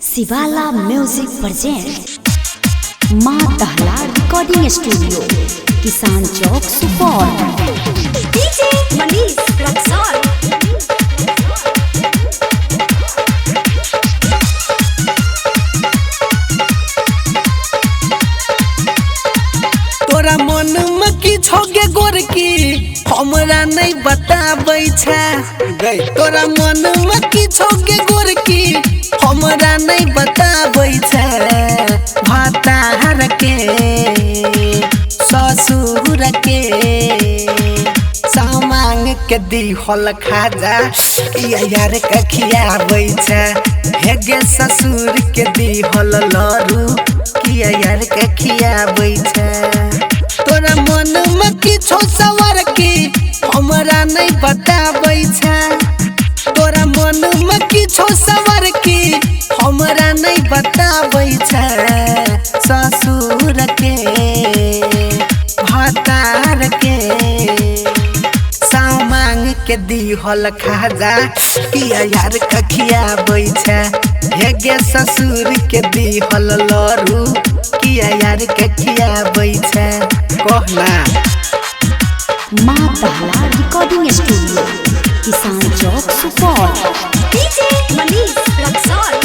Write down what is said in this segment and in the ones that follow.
शिवाला music present माँ दहला रिकॉर्डिंग स्टूडियो किसान चौक सुपौल। डीजे मनीष रक्सौल। तोरा मन में की छोगे गोरकी हमरा नहीं बताबै छै गई। तोरा मन में की छोगे गोरकी हमरा नहीं बताबै छै। भातार के ससुर के सामांग के दिहल खाजा यार के खियाबै छै। हे गे ससुर के दिहल लरू किया यार के खियाबै छै। तोरा मन में किछो सवार की हमरा नहीं बताबै छै। तोरा मन में किछो सवार की हमरा नहीं बताबै छै। ससुर के भातार के सामांग के दिहल खाजा किया यार के खियाबै छै। हे गे ससुर के दिहल लरू किया यार के खियाबै छै। कहना माँ दहला रिकॉर्डिंग स्टूडियो किसान चौक सुपौल। डीजे मनीष रक्सौल।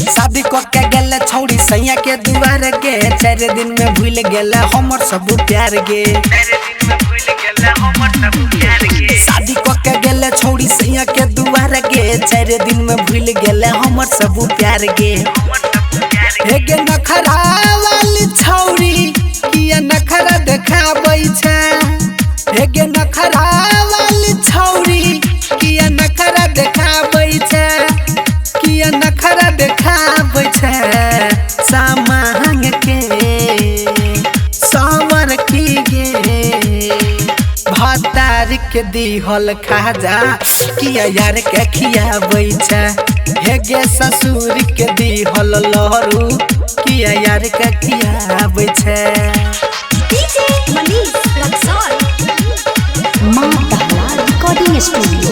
शादी को के गेले छौड़ी सैया के दुआर गे। 4 दिन में भूल गेले हमर सब प्यार गे। शादी को के गेले छौड़ी सैया के दुआर गे। 4 दिन में भूल गेले हमर सब प्यार गे। हे गे नखरा वाली छौड़ी किया नखरा देखाबै छै। हे गे नखरा वाली छौड़ी किया नखरा देखाबै छै। किया नखरा देखाबै छै। सामांग के सावर की गे भातार के दिहल खाजा किया यार के खियाबै छै। हे गे ससुर के दिहल लहरू किया यार के खियाबै छै। डीजे मनीष रक्सौल। माँ दहला रिकॉर्डिंग स्टूडियो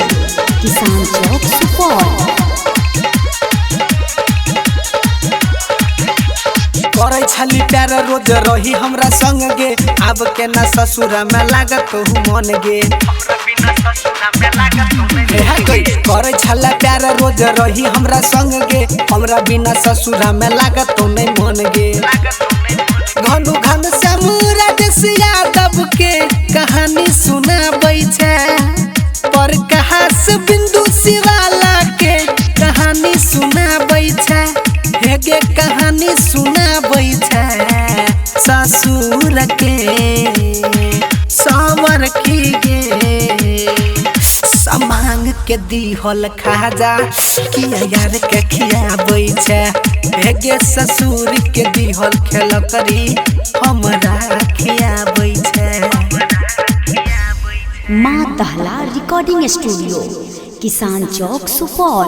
किसान चौक सुपौल। करे छली प्यार रोज रही हमरा संग गे। अब के ना ससुरा में लागत हूँ मन गे। करे छला प्यार रोज रही हमरा संग गे। हमरा बिना ससुरा में लागत तो नहीं मन गे। घनु घन समुरा देश यादव के कहानी सुनाबै छै। पर कहास बिंदु शिवाला के कहानी सुनाबै छै। हे गे कहानी सुनाबै छै। ससुर के सावर की गे सामांग के दिहल खाजा किया यार के खियाबै छै। हे गे ससुर के दिहल खेल करी हमरा खियाबै छै। माँ दहला रिकॉर्डिंग स्टूडियो किसान चौक सुपौल।